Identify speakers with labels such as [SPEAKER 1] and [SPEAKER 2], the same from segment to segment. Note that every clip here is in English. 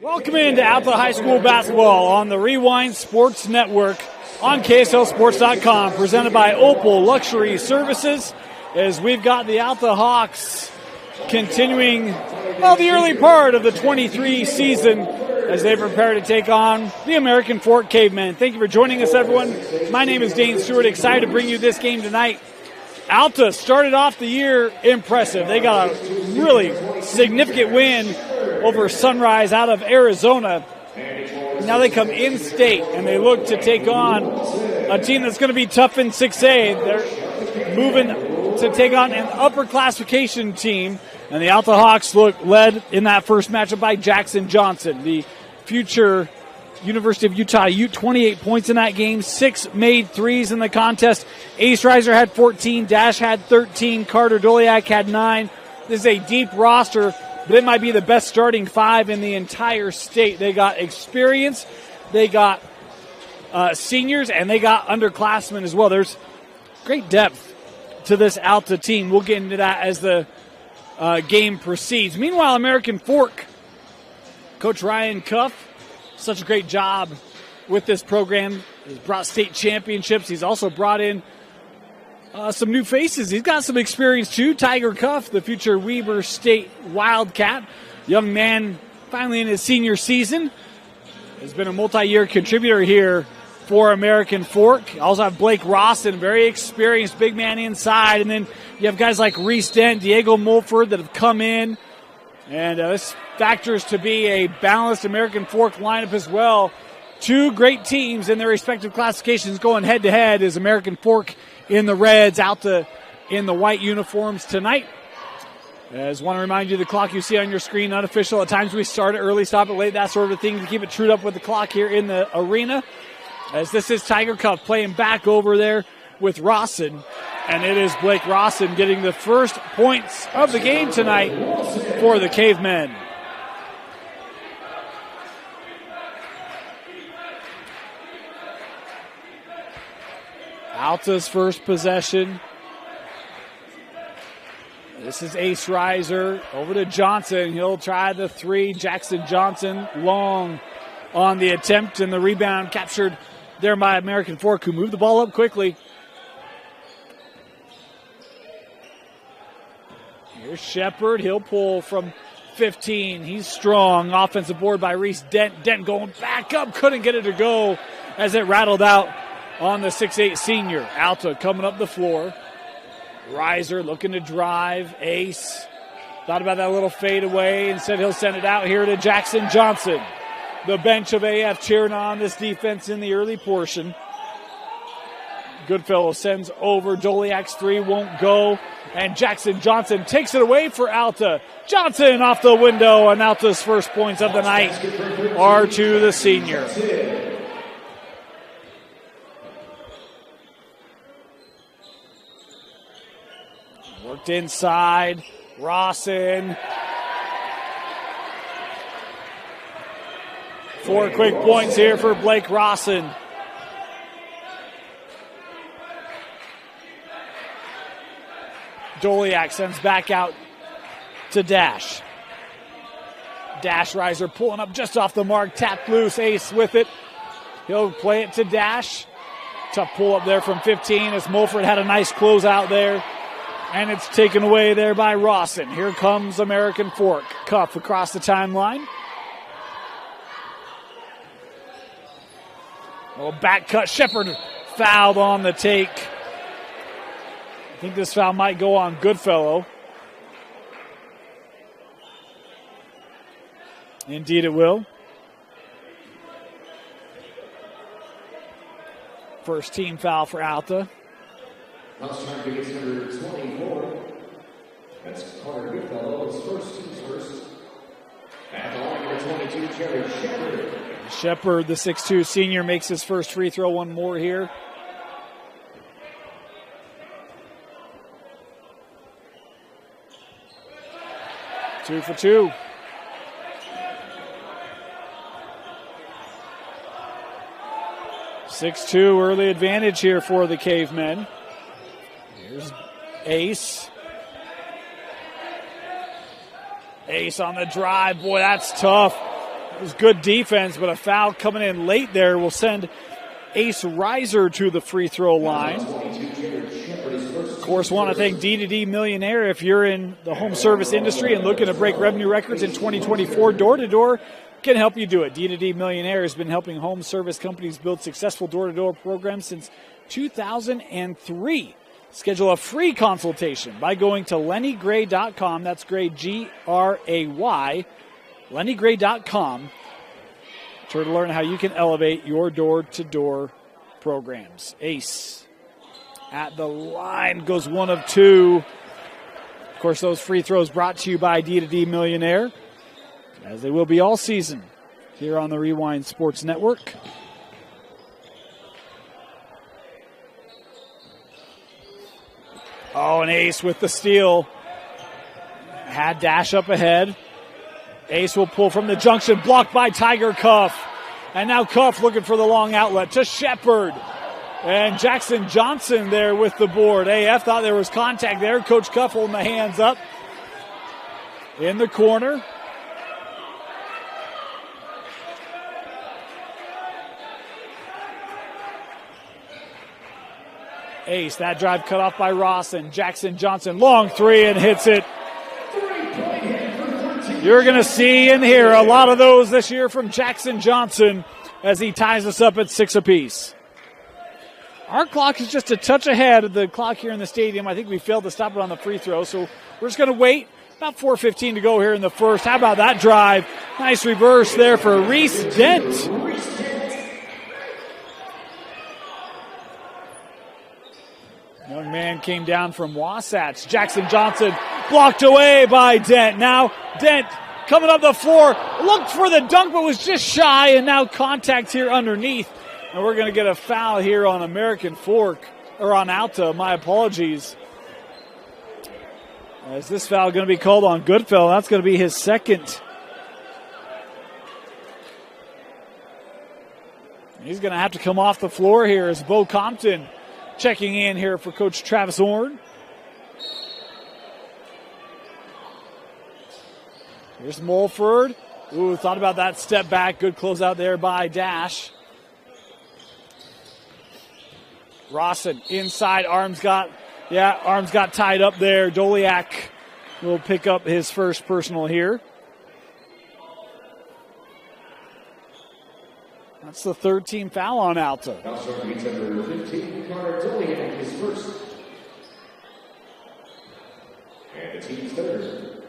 [SPEAKER 1] Welcome into Alta High School basketball on the Rewind Sports Network on KSLSports.com, presented by Opal Luxury Services, as we've got the Alta Hawks continuing the early part of the 23 season as they prepare to take on the American Fork Cavemen. Thank you for joining us, everyone. My name is Dane Stewart, excited to bring you this game tonight. Alta started off the year impressive. They got a really significant win over Sunrise out of Arizona. Now they come in-state, and they look to take on a team that's going to be tough in 6A. They're moving to take on an upper classification team, and the Alta Hawks look led in that first matchup by Jackson Johnson, the future University of Utah Ute. 28 points in that game, 6 made threes in the contest. Ace Reiser had 14, Dash had 13, Carter Doliak had 9. This is a deep roster, but it might be the best starting 5 in the entire state. They got experience, they got seniors, and they got underclassmen as well. There's great depth to this Alta team. We'll get into that as the game proceeds. Meanwhile, American Fork, Coach Ryan Cuff, such a great job with this program. He's brought state championships. He's also brought in some new faces. He's got some experience too. Tiger Cuff, the future Weber State Wildcat, young man finally in his senior season, has been a multi-year contributor here for American Fork. You also have Blake Rawson, very experienced big man inside, and then you have guys like Reese Dent, Diego Mulford that have come in, and this factors to be a balanced American Fork lineup as well. Two great teams in their respective classifications going head-to-head as American Fork in the reds, Alta in the white uniforms tonight. As I want to remind you, the clock you see on your screen, unofficial. At times we start it early, stop it late, that sort of thing, to keep it trued up with the clock here in the arena. As this is Tiger Cuff playing back over there with Rawson. And it is Blake Rawson getting the first points of the game tonight for the Cavemen. Alta's first possession. This is Ace Reiser over to Johnson. He'll try the three. Jackson Johnson long on the attempt, and the rebound captured there by American Fork, who moved the ball up quickly. Here's Shepard. He'll pull from 15. He's strong. Offensive board by Reese Dent. Dent going back up. Couldn't get it to go as it rattled out on the 6'8 senior. Alta coming up the floor. Reiser looking to drive. Ace thought about that little fade away. Instead, he'll send it out here to Jackson Johnson. The bench of AF cheering on this defense in the early portion. Goodfellow sends over. Doliak's three won't go. And Jackson Johnson takes it away for Alta. Johnson off the window, and Alta's first points of the night are to the senior. Worked inside. Rawson. 4 quick points here for Blake Rawson. Doliak sends back out to Dash. Dash Reiser pulling up just off the mark. Tapped loose. Ace with it. He'll play it to Dash. Tough pull up there from 15 as Mulford had a nice closeout there. And it's taken away there by Rawson. Here comes American Fork. Cuff across the timeline. Oh, back cut. Shepard fouled on the take. I think this foul might go on Goodfellow. Indeed it will. First team foul for Alta.
[SPEAKER 2] Last time to get number 24. That's Carter Goodfellow. His first team's first. And on number 22, Jerry Shepard.
[SPEAKER 1] Shepard, the 6'2 senior, makes his first free throw. One more here. Two for two. (6-2) early advantage here for the Cavemen. Here's Ace. Ace on the drive. Boy, that's tough. It was good defense, but a foul coming in late there will send Ace Reiser to the free throw line. Of course, want to thank D2D Millionaire. If you're in the home service industry and looking to break revenue records in 2024, door-to-door can help you do it. D2D Millionaire has been helping home service companies build successful door-to-door programs since 2003. Schedule a free consultation by going to lennygray.com. That's Gray, Gray. lennygray.com to learn how you can elevate your door-to-door programs. Ace at the line goes 1 of 2. Of course, those free throws brought to you by D2D Millionaire, as they will be all season here on the Rewind Sports Network. Oh, and Ace with the steal. Had Dash up ahead. Ace will pull from the junction, blocked by Tiger Cuff. And now Cuff looking for the long outlet to Shepard. And Jackson Johnson there with the board. AF thought there was contact there. Coach Cuff holding the hands up in the corner. Ace, that drive cut off by Rawson. Jackson Johnson, long three, and hits it. You're going to see and hear a lot of those this year from Jackson Johnson as he ties us up at 6 apiece. Our clock is just a touch ahead of the clock here in the stadium. I think we failed to stop it on the free throw, so we're just going to wait. About 4:15 to go here in the first. How about that drive? Nice reverse there for Reese Dent. Young man came down from Wasatch. Jackson Johnson blocked away by Dent. Now Dent coming up the floor, looked for the dunk but was just shy, and now contact here underneath. And we're going to get a foul here on American Fork, or on Alta, my apologies. Is this foul going to be called on Goodfellow? That's going to be his second. He's going to have to come off the floor here as Bo Compton checking in here for Coach Travis Orn. Here's Mulford. Ooh, thought about that step back. Good closeout there by Dash. Rawson inside. Arms got tied up there. Doliak will pick up his first personal here. That's the third team foul on Alta.
[SPEAKER 2] Foul starting number 15, Connor Doliak, his first. And the team's third.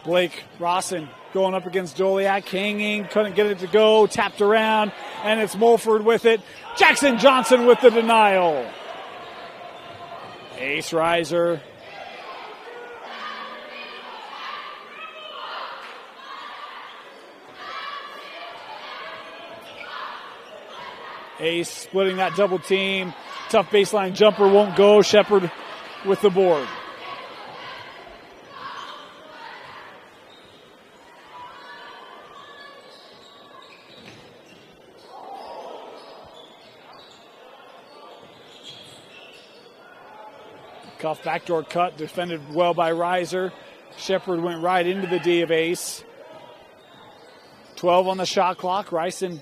[SPEAKER 1] Blake Rawson going up against Doliak, hanging, couldn't get it to go, tapped around, and it's Mulford with it. Jackson Johnson with the denial. Ace Reiser. Ace splitting that double team. Tough baseline jumper won't go. Shepard with the board. Cuff backdoor cut, defended well by Reiser. Shepard went right into the D of Ace. 12 on the shot clock. Rawson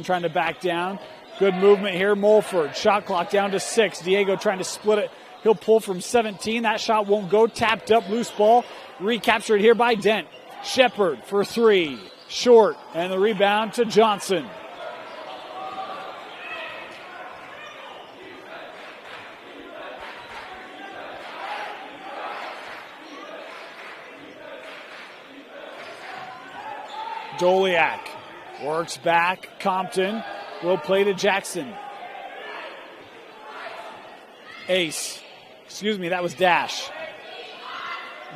[SPEAKER 1] trying to back down. Good movement here. Mulford, shot clock down to 6. Diego trying to split it. He'll pull from 17. That shot won't go. Tapped up, loose ball. Recaptured here by Dent. Shepard for 3. Short, and the rebound to Johnson. Doliak works back. Compton will play to Jackson. That was Dash.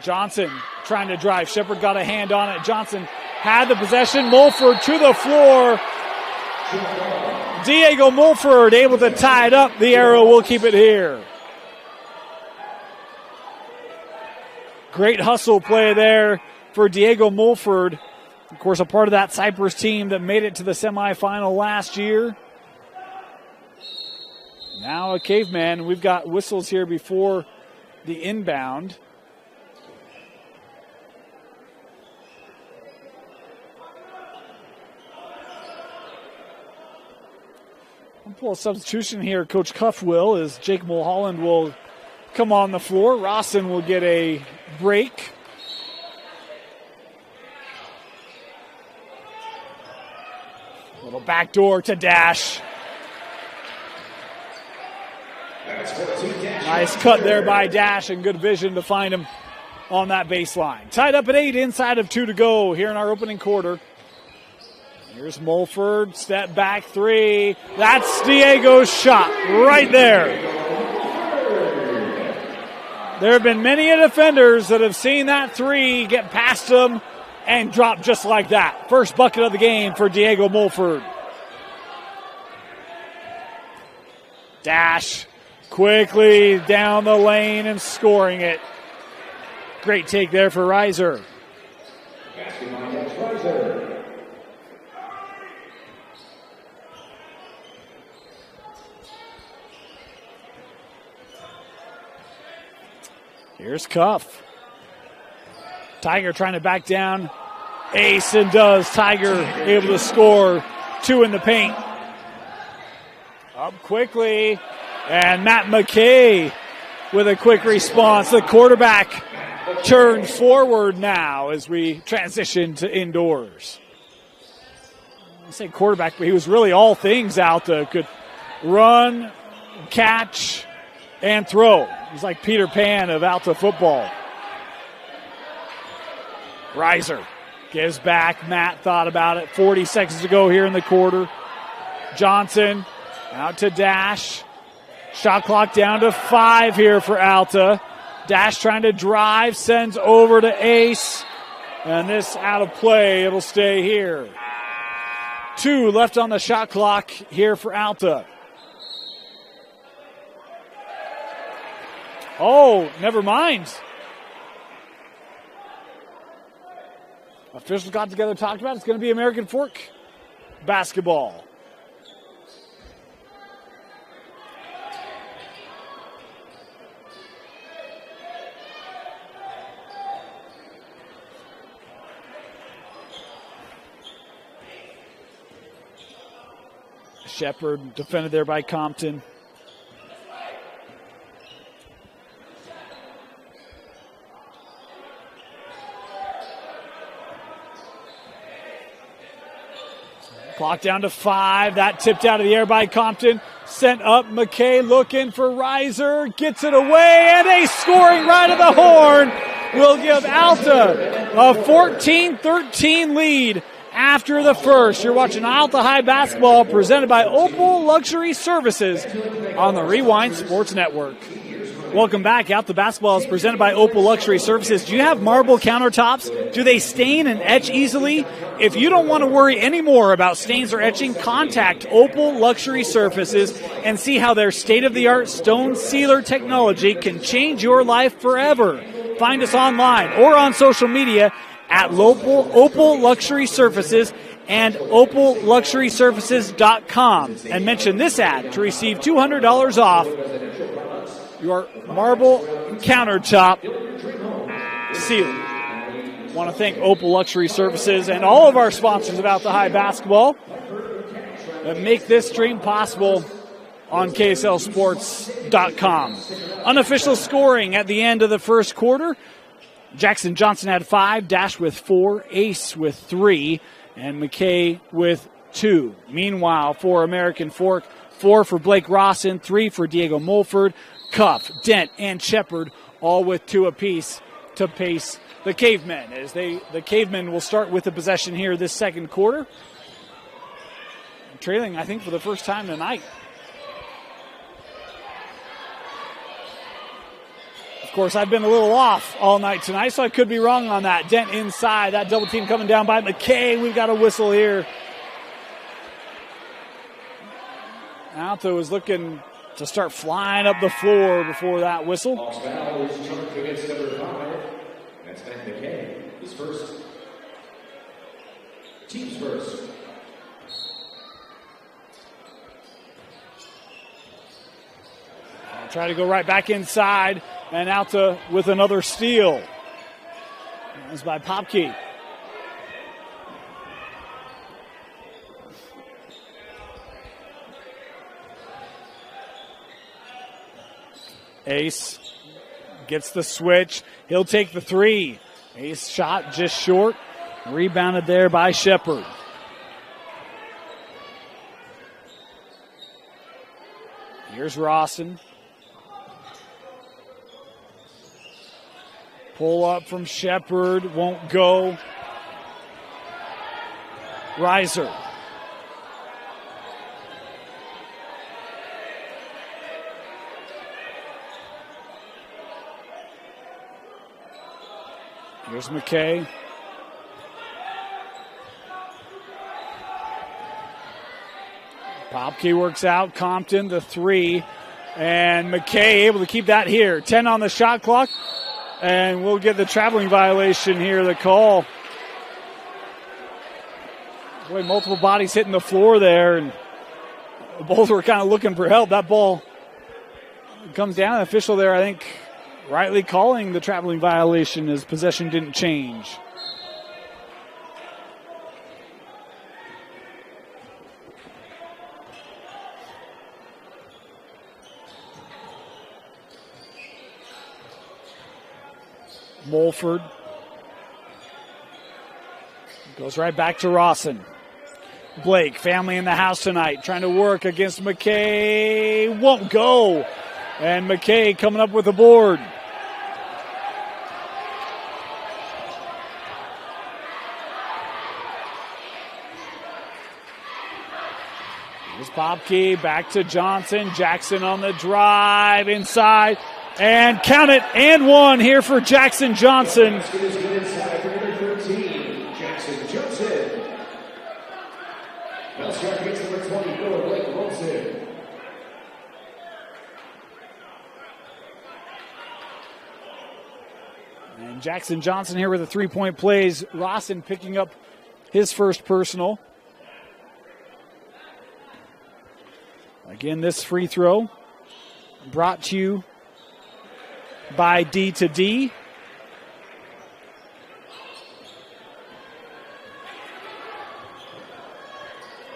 [SPEAKER 1] Johnson trying to drive. Shepard got a hand on it. Johnson had the possession. Mulford to the floor. Diego Mulford able to tie it up. The arrow will keep it here. Great hustle play there for Diego Mulford. Of course, a part of that Cypress team that made it to the semifinal last year. Now a Caveman. We've got whistles here before the inbound. I'll pull a substitution here. Coach Cuff will, as Jake Mulholland will come on the floor. Rawson will get a break. Little backdoor to Dash. Nice cut there by Dash and good vision to find him on that baseline. Tied up at 8, inside of 2 to go here in our opening quarter. Here's Mulford, step back 3. That's Diego's shot right there. There have been many defenders that have seen that 3 get past them and drop just like that. First bucket of the game for Diego Mulford. Dash quickly down the lane and scoring it. Great take there for Reiser. Here's Cuff. Tiger trying to back down. Ace and does. Tiger able to score 2 in the paint. Up quickly. And Matt McKay with a quick response. The quarterback turned forward now as we transition to indoors. I say quarterback, but he was really all things. Alta could run, catch, and throw. He's like Peter Pan of Alta football. Reiser gives back. Matt thought about it. 40 seconds to go here in the quarter. Johnson out to Dash. Shot clock down to 5 here for Alta. Dash trying to drive, sends over to Ace. And this out of play, it'll stay here. 2 left on the shot clock here for Alta. Oh, never mind. Officials got together, talked about it. It's going to be American Fork basketball. Shepard defended there by Compton. Clock down to 5. That tipped out of the air by Compton. Sent up. McKay looking for Reiser. Gets it away. And a scoring right of the horn will give Alta a 14-13 lead after the first. You're watching Alta High basketball presented by Opal Luxury Services on the Rewind Sports Network. Welcome back. Alta basketball is presented by Opal Luxury Services. Do you have marble countertops? Do they stain and etch easily? If you don't want to worry anymore about stains or etching, contact Opal Luxury Surfaces and see how their state-of-the-art stone sealer technology can change your life forever. Find us online or on social media at Opal Luxury Surfaces and opalluxurysurfaces.com and mention this ad to receive $200 off your marble countertop ceiling. Want to thank Opal Luxury Services and all of our sponsors of Alta High basketball that make this stream possible on KSLSports.com. Unofficial scoring at the end of the first quarter. Jackson Johnson had 5, Dash with 4, Ace with 3, and McKay with 2. Meanwhile, for American Fork, 4 for Blake Rawson, 3 for Diego Mulford, Cuff, Dent, and Shepard, all with 2 apiece to pace the Cavemen. The Cavemen will start with the possession here this second quarter. Trailing, I think, for the first time tonight. Of course, I've been a little off all night tonight, so I could be wrong on that. Dent inside, that double team coming down by McKay. We've got a whistle here. Alta was looking to start flying up the floor before that whistle.
[SPEAKER 2] That's Matt McKay. His first. Team's first.
[SPEAKER 1] Try to go right back inside, and Alta with another steal. That was by Popke. Ace gets the switch. He'll take the three. Ace shot just short. Rebounded there by Shepard. Here's Rawson. Pull up from Shepard. Won't go. Reiser. Here's McKay. Popke works out. Compton, the three. And McKay able to keep that here. 10 on the shot clock. And we'll get the traveling violation here, the call. Boy, multiple bodies hitting the floor there. And both were kind of looking for help. That ball comes down. The official there, I think, rightly calling the traveling violation as possession didn't change. Mulford goes right back to Rawson. Blake, family in the house tonight, trying to work against McKay. Won't go. And McKay coming up with the board. Here's Popke, back to Johnson. Jackson on the drive, inside. And count it, and one here for Jackson Johnson. And Jackson Johnson here with the three-point plays. Rawson picking up his first personal. Again, this free throw brought to you by D2D.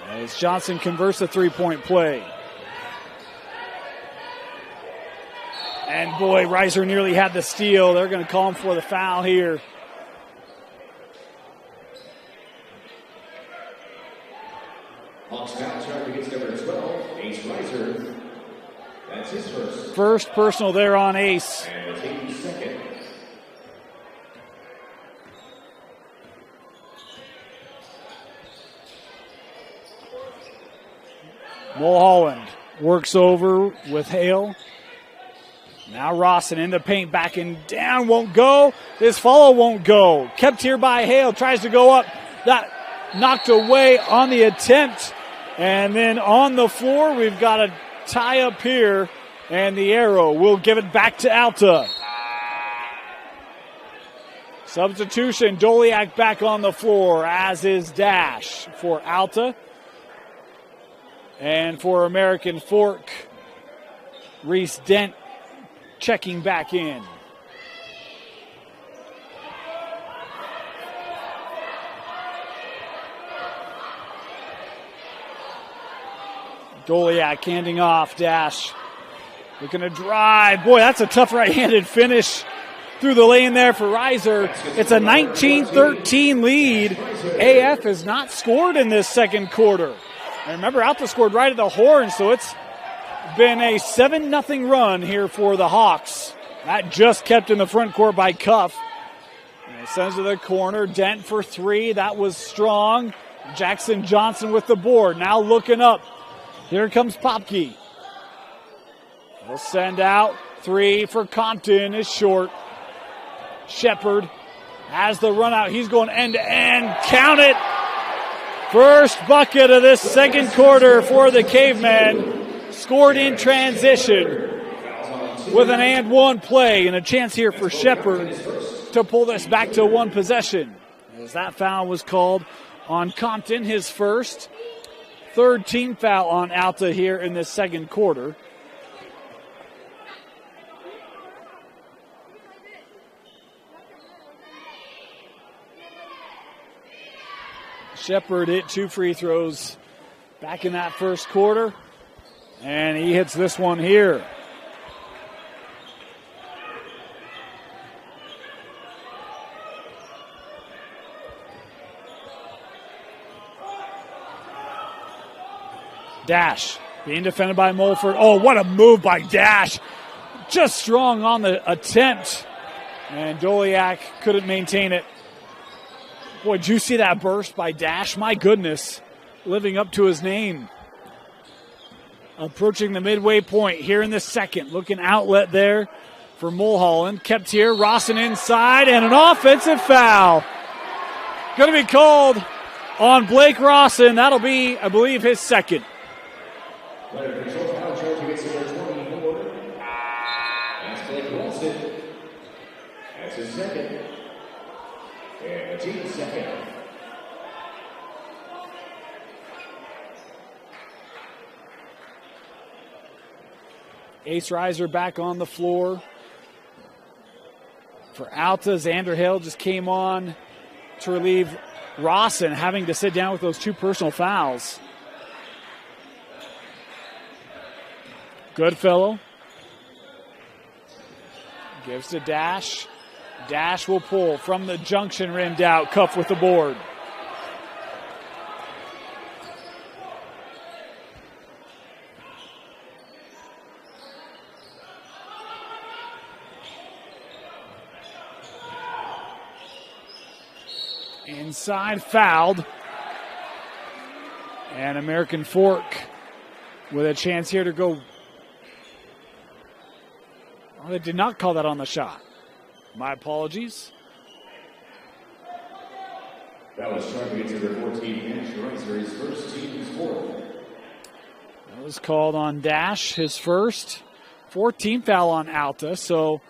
[SPEAKER 1] As Johnson converts a three-point play. And boy, Reiser nearly had the steal. They're going to call him for the foul here.
[SPEAKER 2] Hawks foul charge against number 12, Ace Reiser. That's his first.
[SPEAKER 1] First personal there on Ace.
[SPEAKER 2] And we'll take his second.
[SPEAKER 1] Mulholland works over with Hale. Now Rawson in the paint, backing down, won't go. This follow won't go. Kept here by Hale, tries to go up. That knocked away on the attempt. And then on the floor, we've got a tie up here. And the arrow will give it back to Alta. Substitution, Doliak back on the floor, as is Dash for Alta. And for American Fork, Reese Dent checking back in. Doliak handing off. Dash looking to drive. Boy, that's a tough right-handed finish through the lane there for Reiser. It's a 19-13 lead. AF has not scored in this second quarter. And remember, Alta scored right at the horn, so it's been a 7-0 run here for the Hawks. That just kept in the front court by Cuff. And it sends to the corner. Dent for three. That was strong. Jackson Johnson with the board. Now looking up. Here comes Popke. He'll send out. Three for Compton is short. Shepard has the run out. He's going end to end. Count it. First bucket of this second quarter for the Cavemen. Scored in transition with an and one play, and a chance here for Shepard to pull this back to one possession. As that foul was called on Compton, his first. Third team foul on Alta here in this second quarter. Shepard hit 2 free throws back in that first quarter, and he hits this one here. Dash being defended by Mulford. Oh, what a move by Dash. Just strong on the attempt. And Doliak couldn't maintain it. Boy, did you see that burst by Dash? My goodness. Living up to his name. Approaching the midway point here in the second. Looking outlet there for Mulholland. Kept here. Rawson inside and an offensive foul. Going to be called on Blake Rawson. That'll be, I believe, his second.
[SPEAKER 2] Player control foul charge against number 24. That's Blake Rawson. That's his second. And the team's second.
[SPEAKER 1] Ace Reiser back on the floor. For Alta, Xander Hale just came on to relieve Rawson, having to sit down with those 2 personal fouls. Goodfellow gives to Dash. Dash will pull from the junction, rimmed out. Cuff with the board. Inside, fouled. And American Fork with a chance here to go. Oh, they did not call that on the shot. My apologies.
[SPEAKER 2] That was charging to the 14 Dash Reiser, his first team's fourth.
[SPEAKER 1] That was called on Dash, his first. 14 foul on Alta, so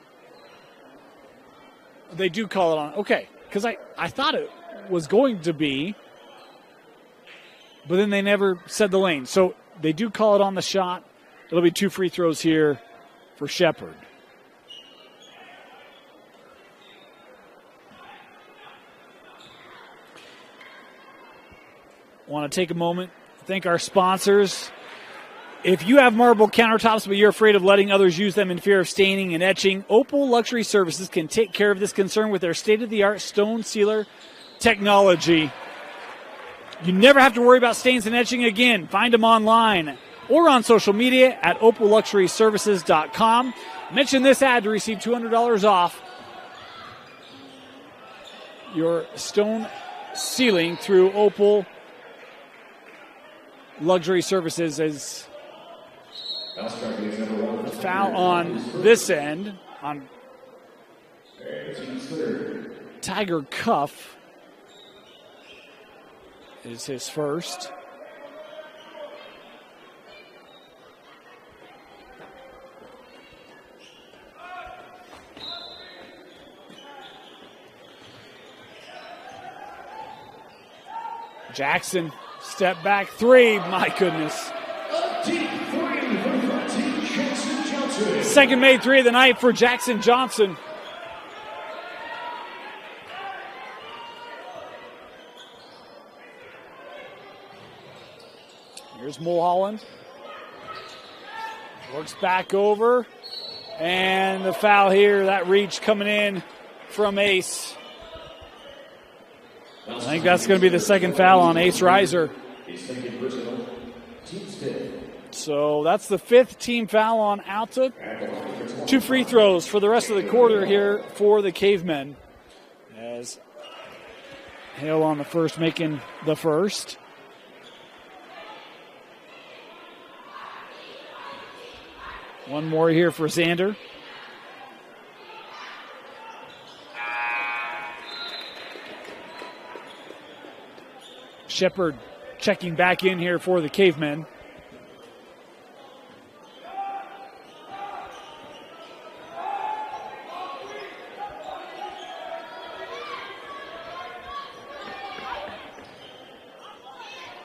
[SPEAKER 1] they do call it on. Okay, because I thought it was going to be, but then they never said the lane. So they do call it on the shot. It'll be 2 free throws here for Shepherd. Want to take a moment, thank our sponsors. If you have marble countertops but you're afraid of letting others use them in fear of staining and etching, Opal Luxury Services can take care of this concern with their state-of-the-art stone sealer technology. You never have to worry about stains and etching again. Find them online or on social media at opalluxuryservices.com. Mention this ad to receive $200 off your stone sealing through Opal Luxury Services. As a foul on this end on Tiger Cuff is his first. Jackson, step back 3. My goodness. Second made 3 of the night for Jackson Johnson. Here's Mulholland. Works back over. And the foul here, that reach coming in from Ace. I think that's going to be the second foul on Ace Reiser. So that's the 5th team foul on Alta. 2 free throws for the rest of the quarter here for the Cavemen. As Hale on the first, making the first. One more here for Xander. Shepherd checking back in here for the Cavemen.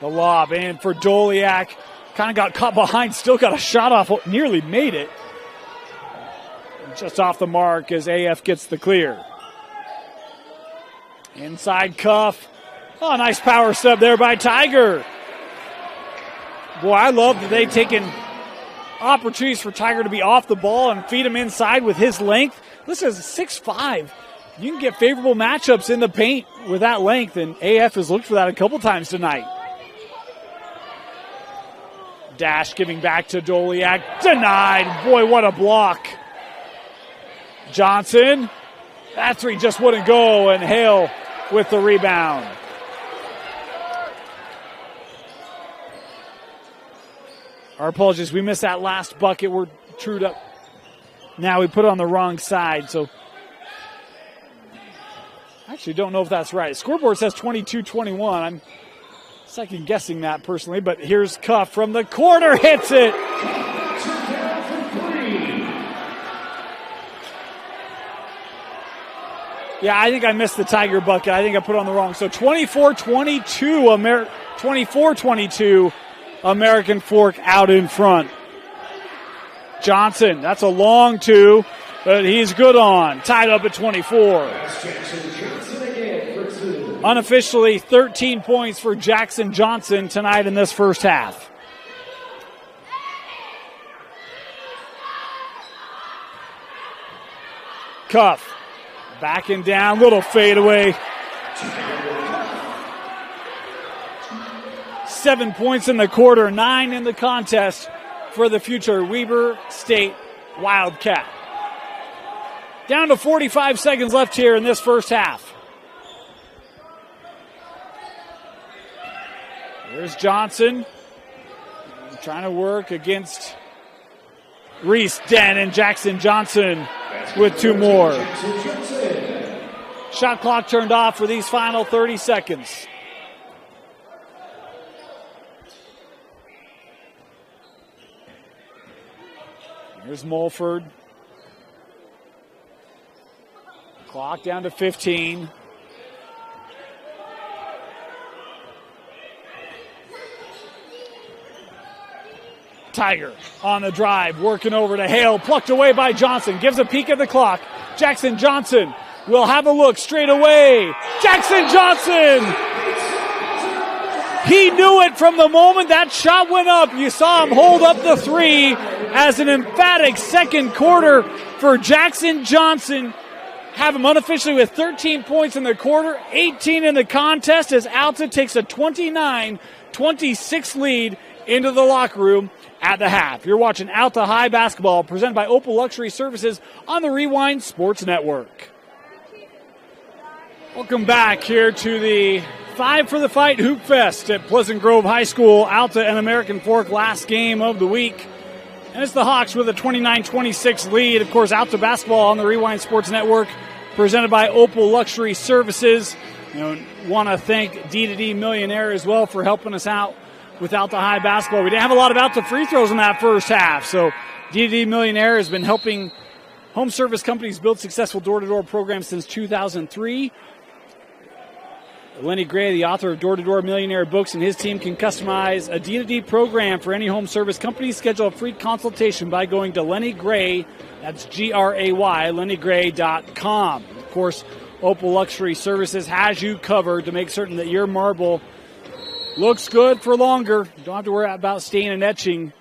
[SPEAKER 1] The lob in for Doliak. Kind of got caught behind, still got a shot off, nearly made it. Just off the mark as AF gets the clear. Inside Cuff. Oh, nice power sub there by Tiger. Boy, I love that they've taken opportunities for Tiger to be off the ball and feed him inside with his length. This is 6'5". You can get favorable matchups in the paint with that length, and AF has looked for that a couple times tonight. Dash giving back to Doliak. Denied. Boy, what a block. Johnson. That three just wouldn't go, and Hale with the rebound. Our apologies. We missed that last bucket. We're trued up. Now we put it on the wrong side, so I actually don't know if that's right. Scoreboard says 22-21. I'm second guessing that personally, but here's Cuff from the corner, hits it. Yeah, I think I missed the Tiger bucket. I think I put it on the wrong. So 24-22 American Fork out in front. Johnson, that's a long two, but he's good on. Tied up at 24. Unofficially, 13 points for Jackson Johnson tonight in this first half. Cuff. Backing down, little fadeaway. 7 points in the quarter, 9 in the contest for the future Weber State Wildcat. Down to 45 seconds left here in this first half. There's Johnson trying to work against Reese Den, and Jackson Johnson with two more. Shot clock turned off for these final 30 seconds. Here's Mulford. Clock down to 15. Tiger on the drive, working over to Hale, plucked away by Johnson, gives a peek at the clock. Jackson Johnson will have a look straight away. Jackson Johnson! He knew it from the moment that shot went up. You saw him hold up the three as an emphatic second quarter for Jackson Johnson. Have him unofficially with 13 points in the quarter, 18 in the contest as Alta takes a 29-26 lead into the locker room at the half. You're watching Alta High Basketball presented by Opal Luxury Services on the Rewind Sports Network. Welcome back here to the Five for the Fight Hoop Fest at Pleasant Grove High School. Alta and American Fork last game of the week. And it's the Hawks with a 29-26 lead. Of course, Alta basketball on the Rewind Sports Network presented by Opal Luxury Services. Want to thank D2D Millionaire as well for helping us out with Alta High basketball. We didn't have a lot of Alta free throws in that first half, so D2D Millionaire has been helping home service companies build successful door-to-door programs since 2003. Lenny Gray, the author of Door-to-Door Millionaire books, and his team can customize a D2D program for any home service company. Schedule a free consultation by going to Lenny Gray, that's Gray, lennygray.com. Of course, Opal Luxury Services has you covered to make certain that your marble looks good for longer. You don't have to worry about stain and etching.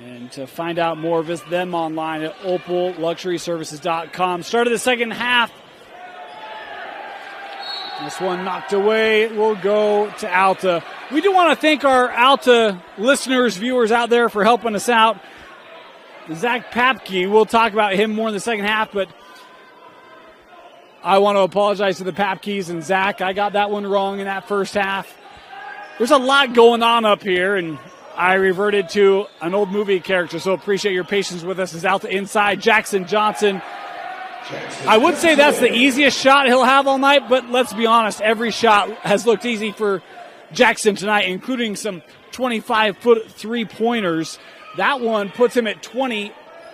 [SPEAKER 1] And to find out more, visit them online at opalluxuryservices.com. Start of the second half. This one knocked away. It will go to Alta. We do want to thank our Alta listeners, viewers out there for helping us out. Zach Papke, we'll talk about him more in the second half, but I want to apologize to the Papkes and Zach. I got that one wrong in that first half. There's a lot going on up here, and I reverted to an old movie character, so appreciate your patience with us. As Alta inside, Jackson Johnson. I would say that's the easiest shot he'll have all night, but let's be honest, every shot has looked easy for Jackson tonight, including some 25-foot three-pointers. That one puts him at 20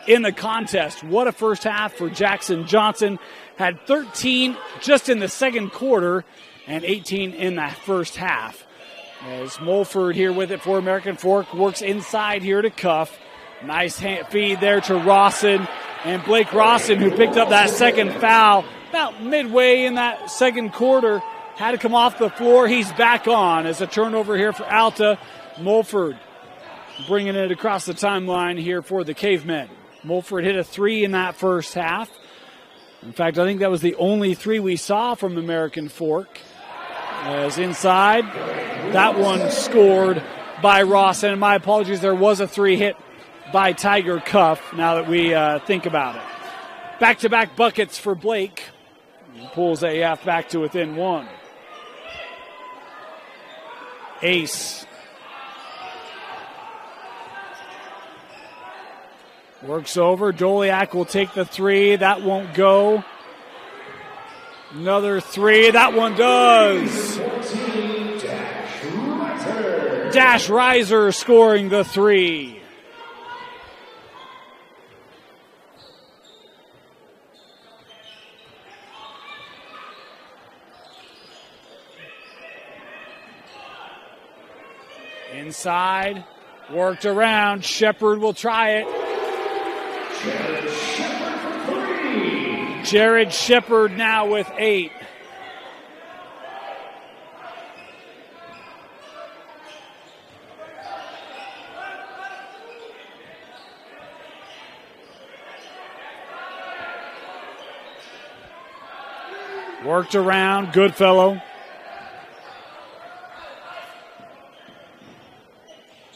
[SPEAKER 1] in the contest. What a first half for Jackson Johnson. Had 13 just in the second quarter and 18 in the first half. As Mulford here with it for American Fork, works inside here to Cuff. Nice feed there to Rawson. And Blake Rawson, who picked up that second foul about midway in that second quarter, had to come off the floor. He's back on as a turnover here for Alta. Mulford bringing it across the timeline here for the Cavemen. Mulford hit a three in that first half. In fact, I think that was the only three we saw from American Fork. As inside, that one scored by Ross. And my apologies, there was a 3 hit by Tiger Cuff, now that we think about it. Back-to-back buckets for Blake. He pulls AF back to within 1. Ace. Works over. Doliak will take the 3. That won't go. Another 3. That one does. Dash Riser scoring the 3. Inside, worked around. Shepard will try it. Jared Shepard now with 8. Worked around, Goodfellow.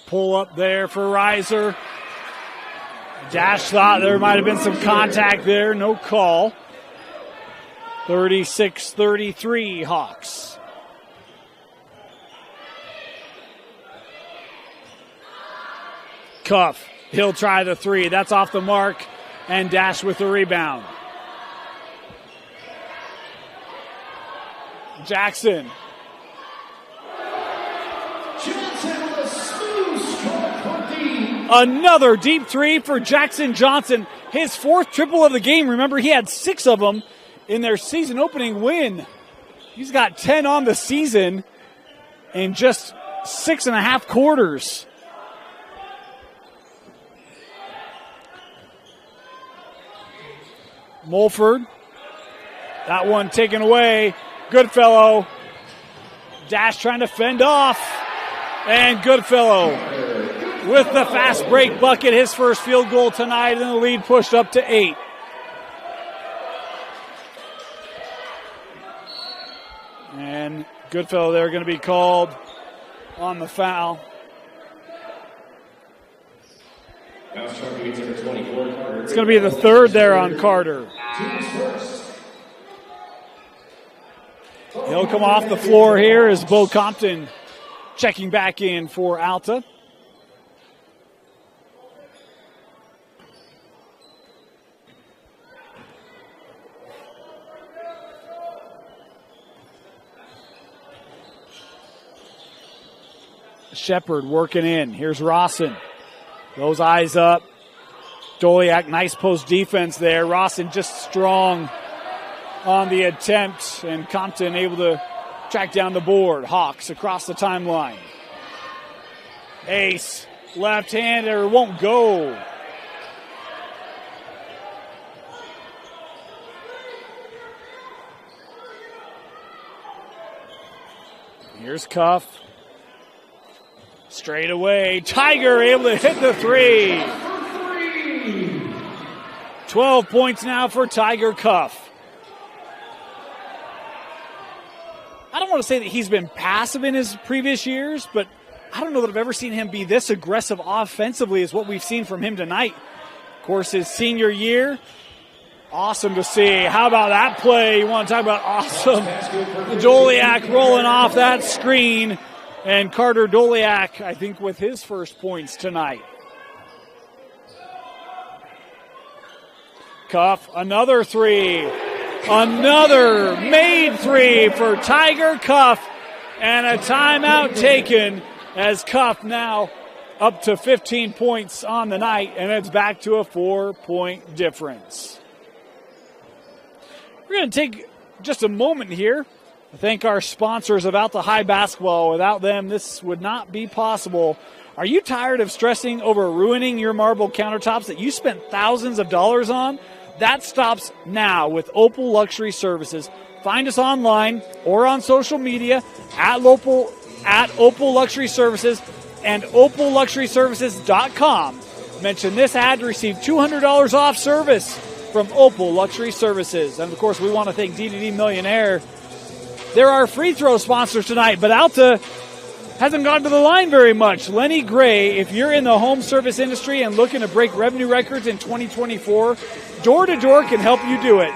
[SPEAKER 1] Pull up there for Riser. Dash thought there might have been some contact there. No call. 36-33 Hawks. Cuff. He'll try the 3. That's off the mark. And Dash with the rebound. Jackson. Another deep 3 for Jackson Johnson. His 4th triple of the game. Remember, he had 6 of them in their season opening win. He's got 10 on the season in just 6.5 quarters. Mulford. That one taken away. Goodfellow. Dash trying to fend off. And Goodfellow with the fast break bucket, his first field goal tonight, and the lead pushed up to 8. And Goodfellow there going to be called on the foul. It's going to be the 3rd there on Carter. He'll come off the floor here as Bo Compton checking back in for Alta. Shepard working in. Here's Rawson. Those eyes up. Doliak, nice post defense there. Rawson just strong on the attempt, and Compton able to track down the board. Hawks across the timeline. Ace, left-hander, won't go. Here's Cuff. Straight away, Tiger able to hit the 3. 12 points now for Tiger Cuff. I don't want to say that he's been passive in his previous years, but I don't know that I've ever seen him be this aggressive offensively as what we've seen from him tonight. Of course, his senior year, awesome to see. How about that play? You want to talk about awesome? Doliak rolling off that screen. And Carter Doliak, I think, with his first points tonight. Cuff, another 3. Another made 3 for Tiger Cuff. And a timeout taken as Cuff now up to 15 points on the night. And it's back to a 4-point difference. We're going to take just a moment here. Thank our sponsors of Alta High Basketball. Without them, this would not be possible. Are you tired of stressing over ruining your marble countertops that you spent thousands of dollars on? That stops now with Opal Luxury Services. Find us online or on social media at Opal Luxury Services and opalluxuryservices.com. Mention this ad to receive $200 off service from Opal Luxury Services. And, of course, we want to thank DDD Millionaire. There are free throw sponsors tonight, but Alta hasn't gone to the line very much. Lenny Gray, if you're in the home service industry and looking to break revenue records in 2024, door-to-door can help you do it.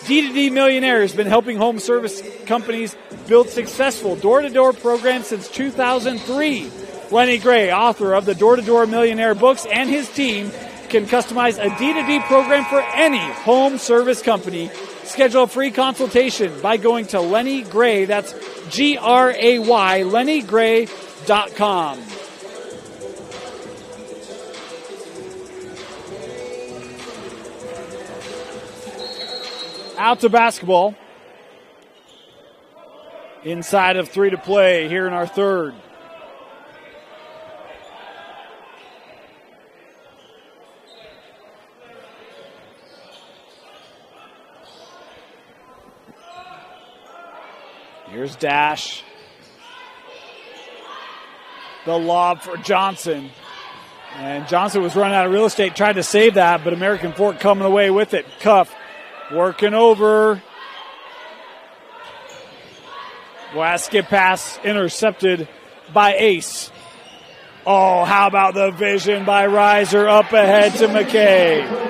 [SPEAKER 1] D2D Millionaire has been helping home service companies build successful door-to-door programs since 2003. Lenny Gray, author of the Door-to-Door Millionaire books, and his team can customize a D2D program for any home service company. Schedule a free consultation by going to Lenny Gray, that's Gray, LennyGray.com. Alta basketball. Inside of 3 to play here in our third. Here's Dash. The lob for Johnson. And Johnson was running out of real estate, tried to save that, but American Fork coming away with it. Cuff working over. Last skip pass intercepted by Ace. Oh, how about the vision by Reiser up ahead to McKay.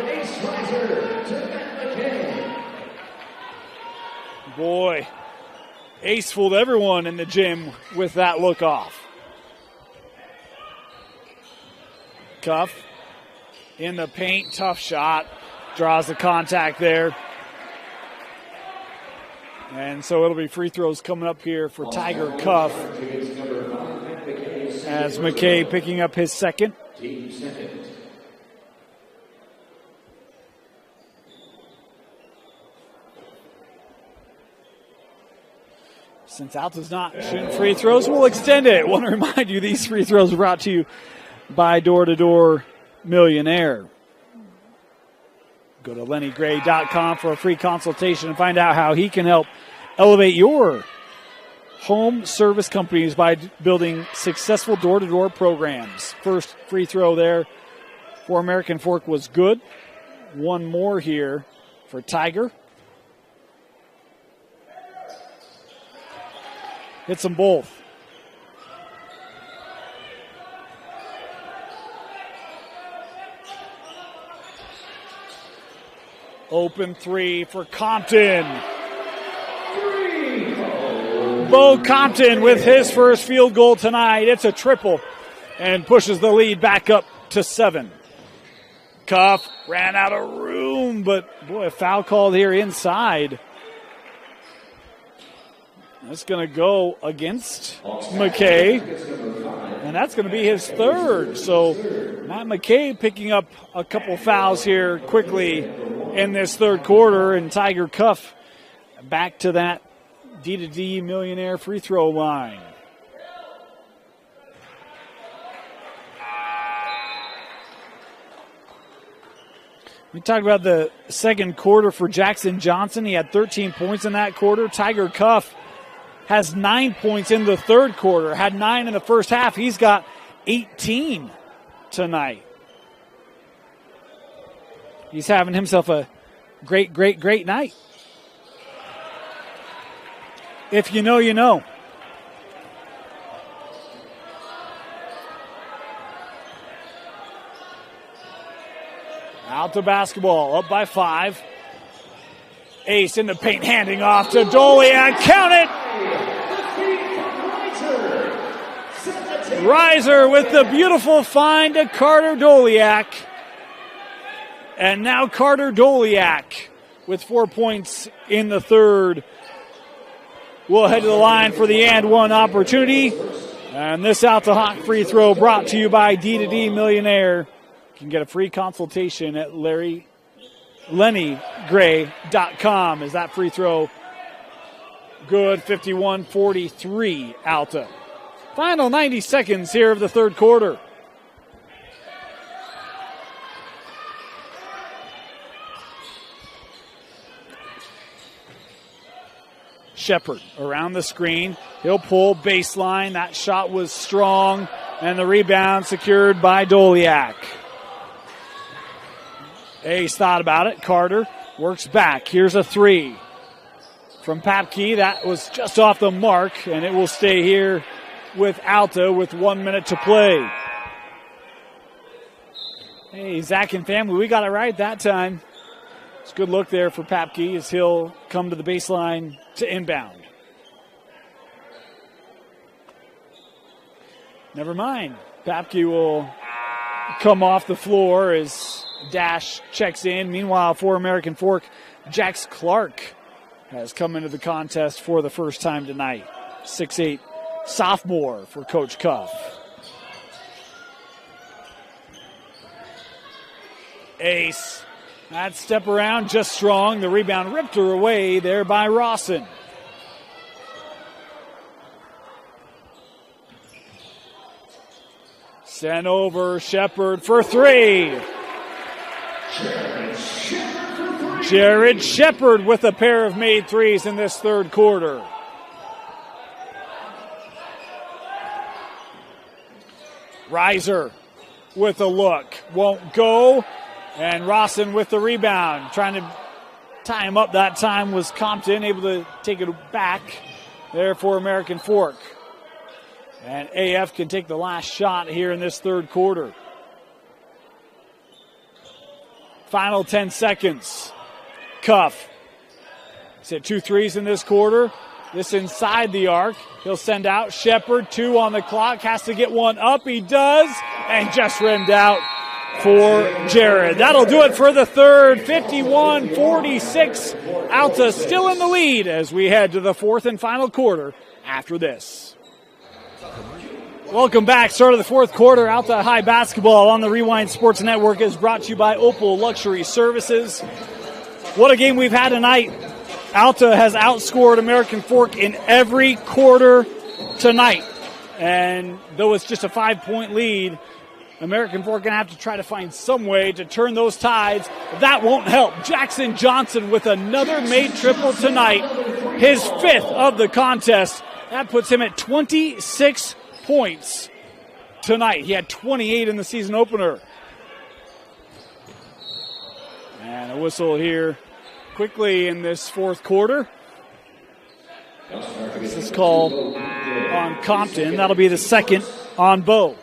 [SPEAKER 1] Boy, Ace fooled everyone in the gym with that look off. Cuff in the paint, tough shot, draws the contact there. And so it'll be free throws coming up here for Tiger Cuff as McKay picking up his second. Since Alta's not shooting free throws, we'll extend it. I want to remind you these free throws are brought to you by Door-to-Door Millionaire. Go to LennyGray.com for a free consultation and find out how he can help elevate your home service companies by building successful door-to-door programs. First free throw there for American Fork was good. One more here for Tiger. Hits them both. Open three for Compton. Bo Compton with his first field goal tonight. It's a triple and pushes the lead back up to 7. Cuff ran out of room, but boy, a foul called here inside. That's going to go against McKay, and that's going to be his third. So Matt McKay picking up a couple fouls here quickly in this third quarter, and Tiger Cuff back to that D2D Millionaire free throw line. We talked about the second quarter for Jackson Johnson. He had 13 points in that quarter. Tiger Cuff has 9 points in the third quarter, had 9 in the first half. He's got 18 tonight. He's having himself a great night. If you know, you know. Alta basketball, up by 5. Ace in the paint, handing off to Doliak. Count it! Reiser with the beautiful find to Carter Doliak. And now Carter Doliak with 4 points in the third. We'll head to the line for the and one opportunity. And this Alta Hawk free throw brought to you by D2D Millionaire. You can get a free consultation at LennyGray.com. Is that free throw good? 51-43 Alta. Final 90 seconds here of the third quarter. Shepard around the screen. He'll pull baseline. That shot was strong. And the rebound secured by Doliak. Ace thought about it. Carter works back. Here's a three from Papke. That was just off the mark, and it will stay here with Alta with 1 minute to play. Hey, Zach and family, we got it right that time. It's a good look there for Papke as he'll come to the baseline to inbound. Never mind. Papke will come off the floor as Dash checks in. Meanwhile, for American Fork, Jax Clark has come into the contest for the first time tonight. 6'8" sophomore for Coach Cuff. Ace. That step around just strong. The rebound ripped her away there by Rawson. Sent over Shepard for three. Jared Shepard with a pair of made threes in this third quarter. Reiser with a look. Won't go. And Rawson with the rebound. Trying to tie him up that time was Compton, able to take it back there for American Fork. And AF can take the last shot here in this third quarter. Final 10 seconds. Cuff. He's hit 2 threes in this quarter. This inside the arc. He'll send out Shepard. 2 on the clock. Has to get one up. He does. And just rimmed out for Jared. That'll do it for the third. 51-46. Alta still in the lead as we head to the fourth and final quarter after this. Welcome back. Start of the fourth quarter. Alta High basketball on the Rewind Sports Network is brought to you by Opal Luxury Services. What a game we've had tonight. Alta has outscored American Fork in every quarter tonight. And though it's just a 5-point lead, American Fork going to have to try to find some way to turn those tides. That won't help. Jackson Johnson with another made triple tonight. His 5th of the contest. That puts him at 26 points tonight. He had 28 in the season opener. And a whistle here quickly in this fourth quarter. This is called on Compton. That'll be the second on Bow.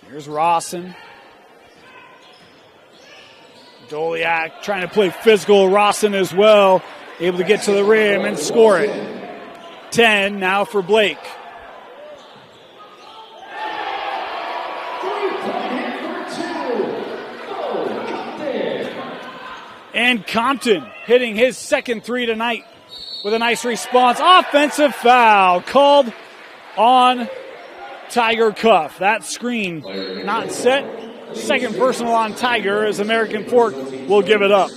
[SPEAKER 1] Here's Rawson. Doliak trying to play physical. Rawson as well, able to get to the rim and score it. 10 now for Blake. And Compton hitting his second 3 tonight with a nice response. Offensive foul called on Tiger Cuff. That screen not set. Second personal on Tiger as American Fork will give it up.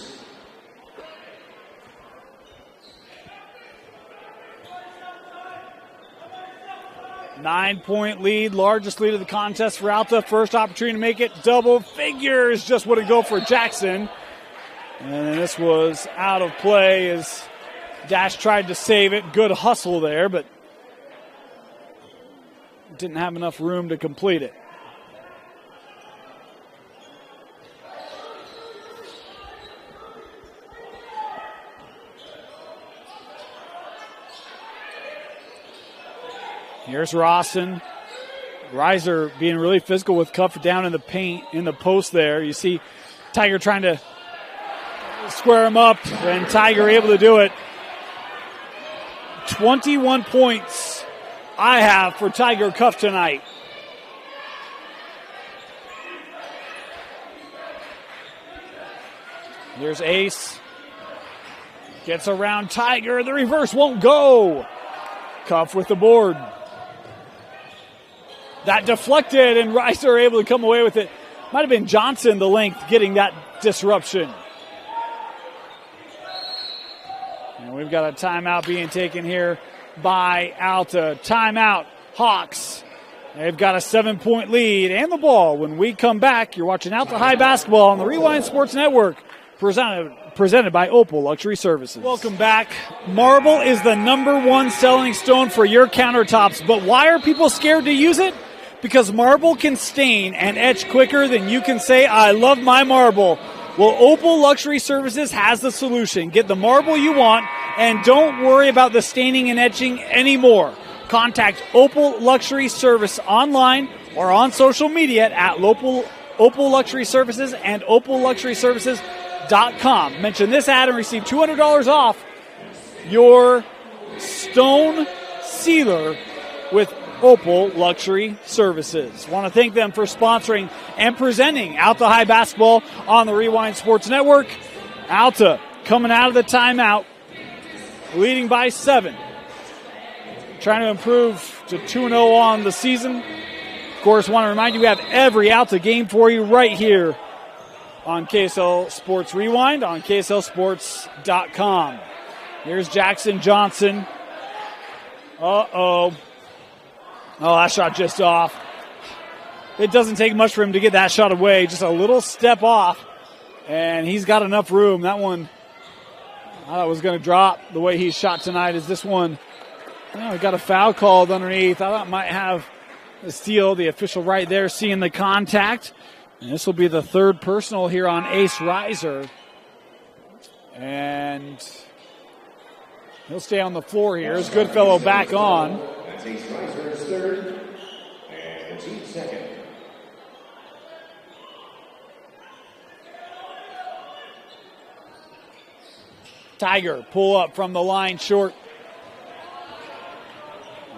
[SPEAKER 1] Nine-point lead, largest lead of the contest for Alta. First opportunity to make it double figures. Just wouldn't go for Jackson. And this was out of play as Dash tried to save it. Good hustle there, but didn't have enough room to complete it. Here's Rawson. Reiser being really physical with Cuff down in the paint, in the post there. You see Tiger trying to square him up, and Tiger able to do it. 21 points I have for Tiger Cuff tonight. Here's Ace. Gets around Tiger. The reverse won't go. Cuff with the board. That deflected, and Reiser able to come away with it. Might have been Johnson, the length, getting that disruption. And we've got a timeout being taken here by Alta. Timeout, Hawks. They've got a 7-point lead and the ball. When we come back, you're watching Alta High basketball on the Rewind Sports Network, presented by Opal Luxury Services. Welcome back. Marble is the #1 selling stone for your countertops, but why are people scared to use it? Because marble can stain and etch quicker than you can say, I love my marble. Well, Opal Luxury Services has the solution. Get the marble you want and don't worry about the staining and etching anymore. Contact Opal Luxury Service online or on social media at Opal Luxury Services and opalluxuryservices.com. Mention this ad and receive $200 off your stone sealer with Opal Luxury Services. Want to thank them for sponsoring and presenting Alta High basketball on the Rewind Sports Network. Alta coming out of the timeout, leading by 7. Trying to improve to 2-0 on the season. Of course, want to remind you we have every Alta game for you right here on KSL Sports Rewind on KSLSports.com. Here's Jackson Johnson. Oh, that shot just off. It doesn't take much for him to get that shot away. Just a little step off, and he's got enough room. That one, I thought was going to drop the way he shot tonight. Is this one? We got a foul called underneath. I thought it might have a steal. The official right there seeing the contact. And this will be the third personal here on Ace Reiser. And he'll stay on the floor here. Is Goodfellow back on.
[SPEAKER 2] That's Ace Reiser's third and the team's second.
[SPEAKER 1] Tiger pull up from the line short.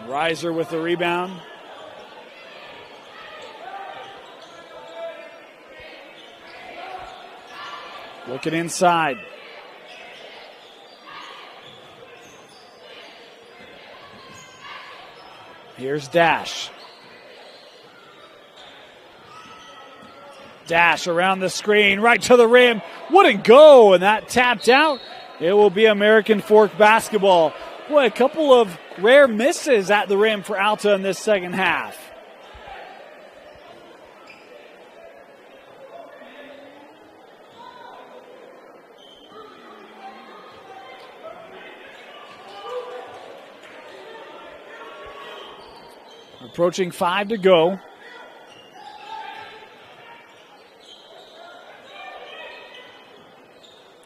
[SPEAKER 1] Reiser with the rebound. Looking inside. Here's Dash. Dash around the screen, right to the rim. Wouldn't go, and that tapped out. It will be American Fork basketball. Boy, a couple of rare misses at the rim for Alta in this second half. Approaching 5 to go.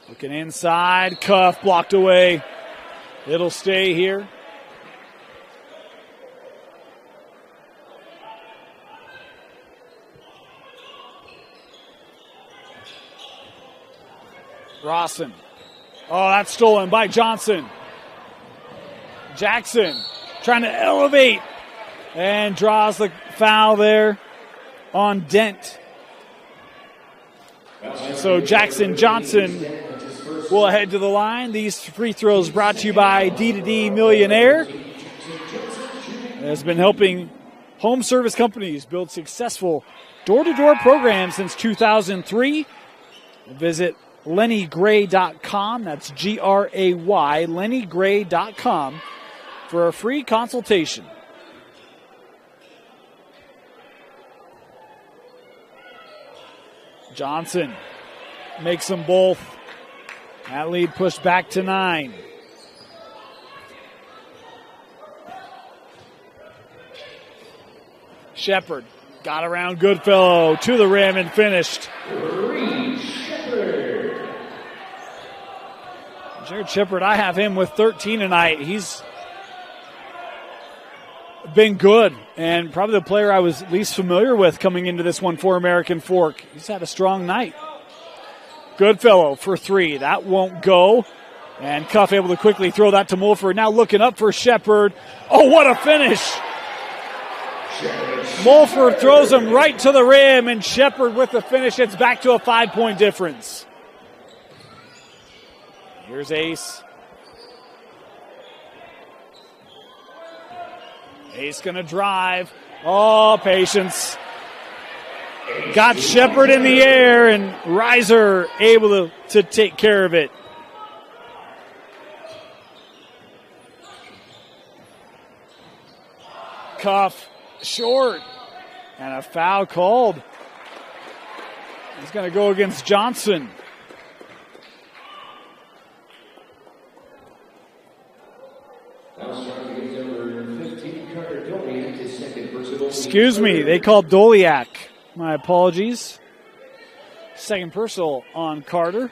[SPEAKER 1] Looking inside, Cuff blocked away. It'll stay here. Rawson. Oh, that's stolen by Johnson. Jackson trying to elevate and draws the foul there on Dent. So Jackson Johnson will head to the line. These free throws brought to you by D2D Millionaire. It has been helping home service companies build successful door-to-door programs since 2003. Visit LennyGray.com. That's Gray, LennyGray.com for a free consultation. Johnson makes them both. That lead pushed back to 9. Shepard got around Goodfellow to the rim and finished. Jared Shepard, I have him with 13 tonight. He's been good and probably the player I was least familiar with coming into this one for American Fork. He's had a strong night. Goodfellow for 3. That won't go. And Cuff able to quickly throw that to Mulford. Now looking up for Shepard. Oh, what a finish. Mulford throws him right to the rim, and Shepard with the finish. It's back to a 5-point difference. Here's Ace. Ace going to drive. Oh, patience. Got Shepard in the air, and Reiser able to take care of it. Cuff short, and a foul called. He's going to go against Johnson. Excuse me, they called Doliak. My apologies. Second personal on Carter.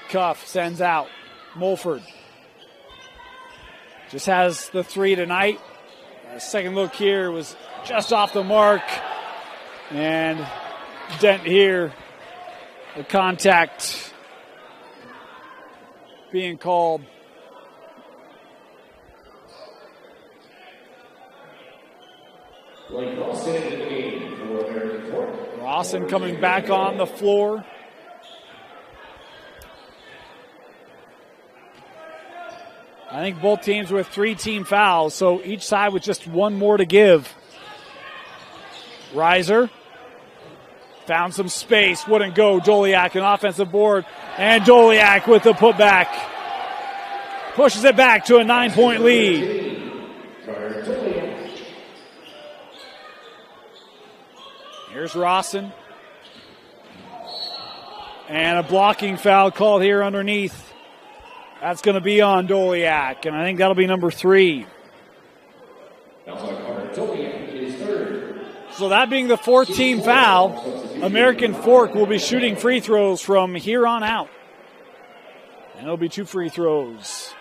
[SPEAKER 1] Cuff sends out. Mulford just has the three tonight. Second look here was just off the mark. And dent here. The contact being called. Rawson coming back on the floor. I think both teams with 3 team fouls, so each side with just one more to give. Reiser found some space, wouldn't go. Doliak, an offensive board, and Doliak with the putback. Pushes it back to a 9-point lead. Here's Rawson. And a blocking foul called here underneath. That's going to be on Doliak, and I think that'll be number 3. So that being the 4th team foul, American Fork will be shooting free throws from here on out. And it'll be 2 free throws.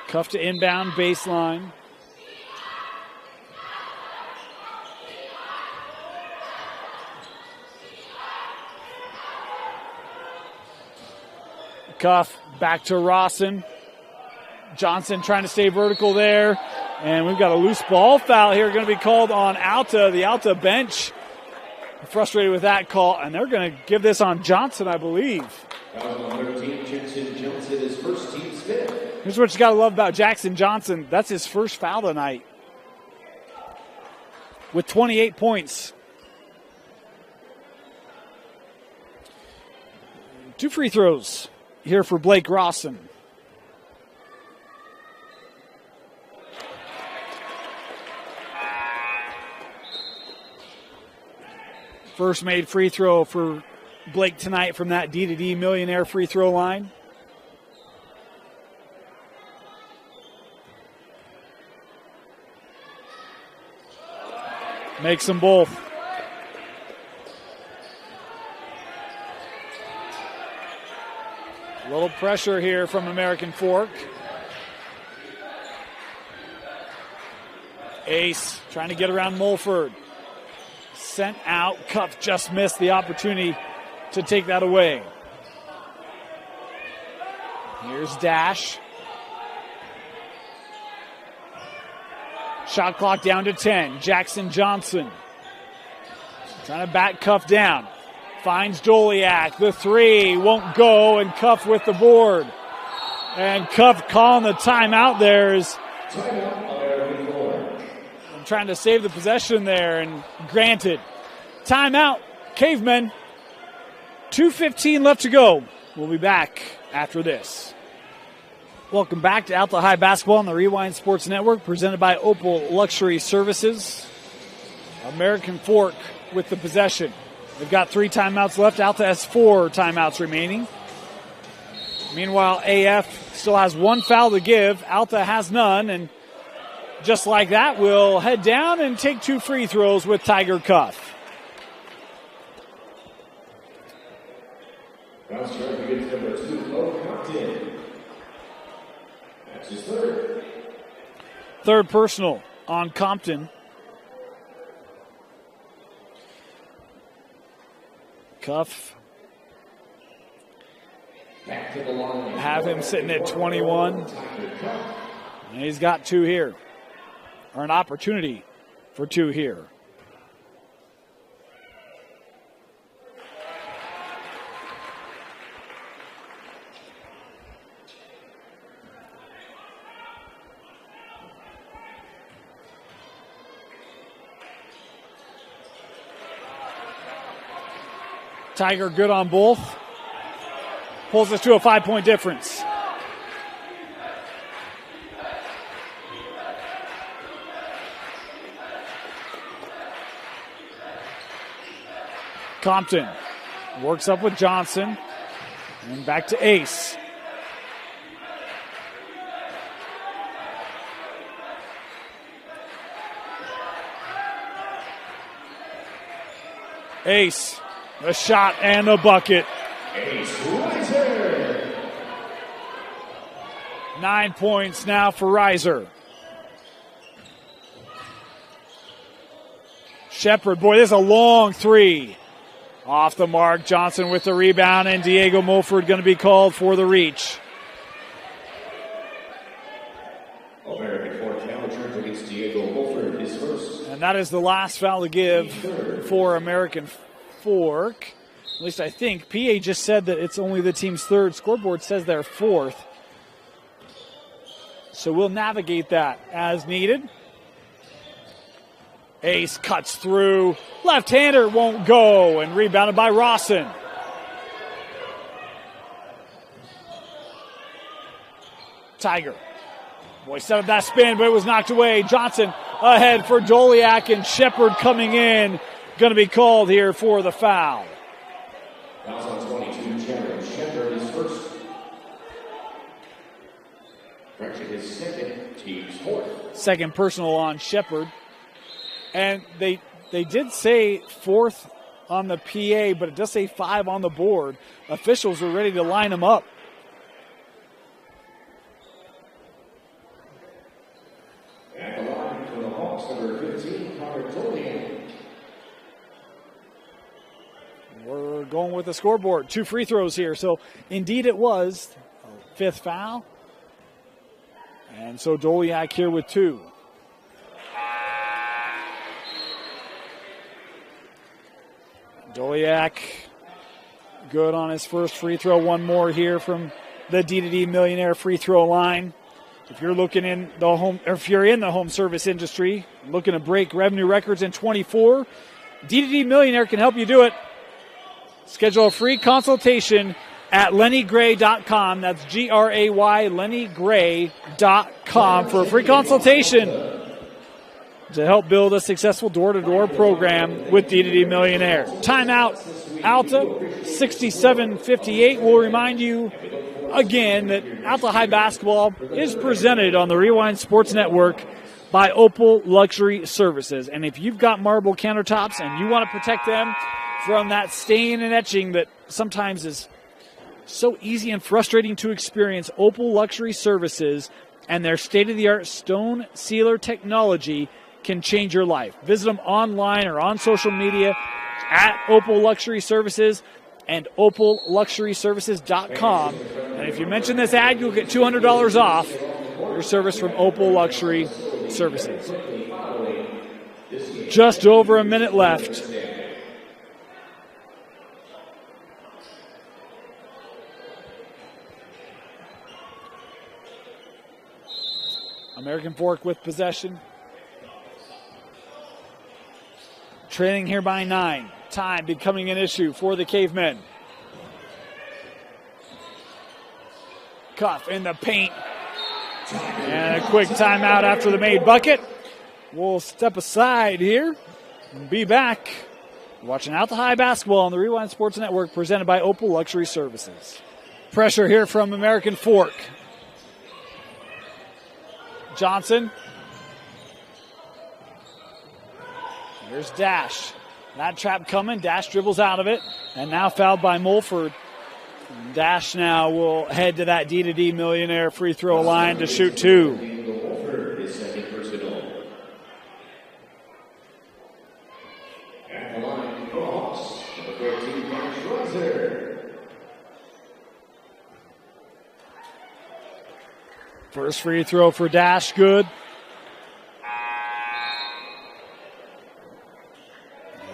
[SPEAKER 1] Cuff to inbound baseline. Cuff back to Rawson. Johnson trying to stay vertical there. And we've got a loose ball foul here going to be called on Alta. The Alta bench frustrated with that call. And they're going to give this on Johnson, I believe. Here's what you got to love about Jackson Johnson. That's his first foul tonight with 28 points. 2 free throws here for Blake Rawson. First made free throw for Blake tonight from that D2D Millionaire free throw line. Makes them both. A little pressure here from American Fork. Ace trying to get around Mulford. Sent out. Cuff just missed the opportunity to take that away. Here's Dash. Shot clock down to 10. Jackson Johnson trying to back Cuff down. Finds Doliak. The 3 won't go, and Cuff with the board. And Cuff calling the timeout there is trying to save the possession there, and granted. Timeout, Cavemen. 2:15 left to go. We'll be back after this. Welcome back to Alta High Basketball on the Rewind Sports Network, presented by Opal Luxury Services. American Fork with the possession. They've got 3 timeouts left. Alta has 4 timeouts remaining. Meanwhile, AF still has 1 foul to give. Alta has none, and just like that, we'll head down and take 2 free throws with Tiger Cuff.
[SPEAKER 2] Bounce drive against number 2, Compton. That's his 3rd.
[SPEAKER 1] 3rd personal on Compton. Cuff.
[SPEAKER 2] Back to the line.
[SPEAKER 1] Have him sitting at 21. And he's got 2 here. Or an opportunity for 2 here. Tiger good on both. Pulls us to a 5-point difference. Compton works up with Johnson. And back to Ace. Ace, a shot and a bucket.
[SPEAKER 2] Ace Reiser.
[SPEAKER 1] 9 points now for Reiser. Shepard, boy, this is a long three. Off the mark, Johnson with the rebound, and Diego Mulford going to be called for the reach.
[SPEAKER 2] American Fork foul charge against Diego Mulford, his first.
[SPEAKER 1] And that is the last foul to give for American Fork. At least I think. PA just said that it's only the team's third. Scoreboard says they're fourth. So we'll navigate that as needed. Ace cuts through. Left-hander won't go, and rebounded by Rawson. Tiger. Boy, set up that spin, but it was knocked away. Johnson ahead for Doliak, and Shepard coming in. Going to be called here for the foul.
[SPEAKER 2] Fouls on 22, Jared Shepard is first. Correction, his second, team's fourth.
[SPEAKER 1] Second personal on Shepard. And they did say fourth on the PA, but it does say 5 on the board. Officials were ready to line them up.
[SPEAKER 2] At the line for the Hawks, number 15, Connor Dolian.
[SPEAKER 1] We're going with the scoreboard. 2 free throws here. So, indeed, it was a 5th foul. And so Doliak here with 2. Doliak good on his first free throw. One more here from the D2D Millionaire free throw line. If you're looking in the home, or if you're in the home service industry, looking to break revenue records in 24, D2D Millionaire can help you do it. Schedule a free consultation at lennygray.com. That's Gray, lennygray.com for a free consultation to help build a successful door-to-door program with D2D Millionaire. Timeout, Alta, 67-58. We'll remind you again that Alta High Basketball is presented on the Rewind Sports Network by Opal Luxury Services. And if you've got marble countertops and you want to protect them from that stain and etching that sometimes is so easy and frustrating to experience, Opal Luxury Services and their state-of-the-art stone sealer technology can change your life. Visit them online or on social media at Opal Luxury Services and opalluxuryservices.com. And if you mention this ad, you'll get $200 off your service from Opal Luxury Services. Just over a minute left. American Fork with possession. Trailing here by 9. Time becoming an issue for the Cavemen. Cuff in the paint. And a quick timeout after the made bucket. We'll step aside here and be back watching Alta High Basketball on the Rewind Sports Network presented by Opal Luxury Services. Pressure here from American Fork. Johnson. Here's Dash. That trap coming. Dash dribbles out of it. And now fouled by Mulford. Dash now will head to that D2D Millionaire free throw line to shoot 2.
[SPEAKER 2] At the line for the Hawks, number 13, Mark Schweizer.
[SPEAKER 1] First free throw for Dash, good.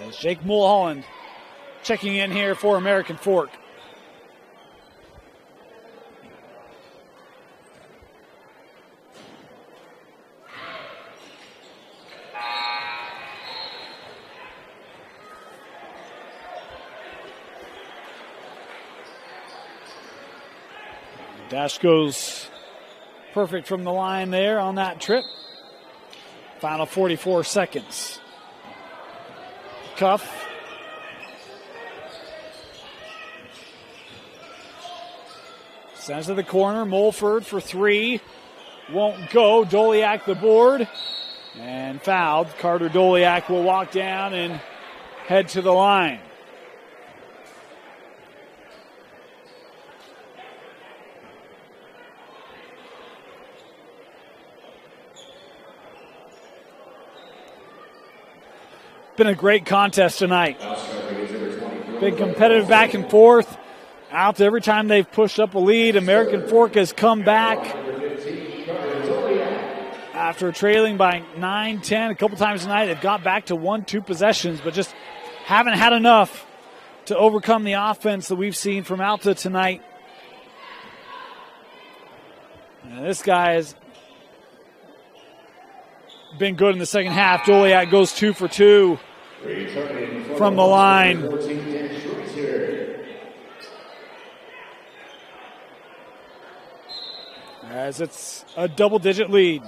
[SPEAKER 1] As Jake Mulholland checking in here for American Fork. Dash goes perfect from the line there on that trip. Final 44 seconds. Cuff. Sends to the corner. Mulford for 3. Won't go. Doliak the board. And fouled. Carter Doliak will walk down and head to the line. Been a great contest tonight. Been competitive back and forth. Alta, every time they've pushed up a lead, American Fork has come back after trailing by 9-10 a couple times tonight. They've got back to 1-2 possessions, but just haven't had enough to overcome the offense that we've seen from Alta tonight. And this guy has been good in the second half. Joliet goes 2 for 2 from the line. As it's a double-digit lead.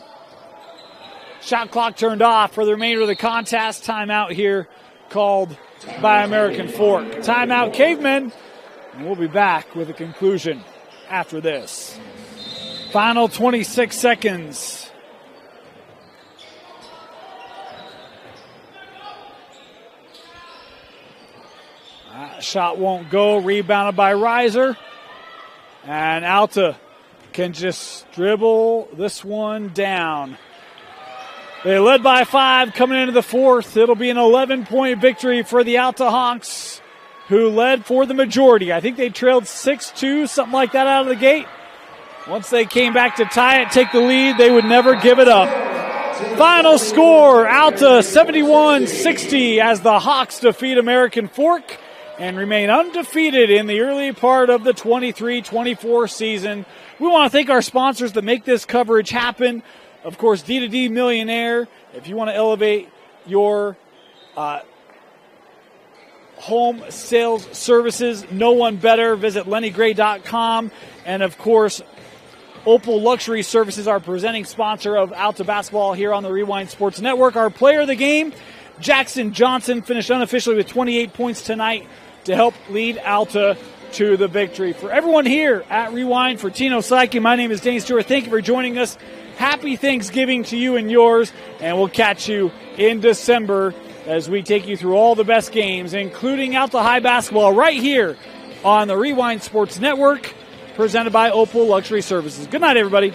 [SPEAKER 1] Shot clock turned off for the remainder of the contest. Timeout here called by American Fork. Timeout, Cavemen. And we'll be back with a conclusion after this. Final 26 seconds. Shot won't go. Rebounded by Reiser. And Alta can just dribble this one down. They led by 5 coming into the fourth. It'll be an 11-point victory for the Alta Hawks, who led for the majority. I think they trailed 6-2, something like that out of the gate. Once they came back to tie it, take the lead, they would never give it up. Final score, Alta 71-60 as the Hawks defeat American Fork and remain undefeated in the early part of the 23-24 season. We want to thank our sponsors that make this coverage happen. Of course, D2D Millionaire. If you want to elevate your home sales services, no one better. Visit lennygray.com. And, of course, Opal Luxury Services, our presenting sponsor of Alta Basketball here on the Rewind Sports Network. Our player of the game, Jackson Johnson, finished unofficially with 28 points tonight to help lead Alta to the victory. For everyone here at Rewind, for Tino Psyche, my name is Dane Stewart. Thank you for joining us. Happy Thanksgiving to you and yours, and we'll catch you in December as we take you through all the best games, including Alta High basketball, right here on the Rewind Sports Network, presented by Opal Luxury Services. Good night, everybody.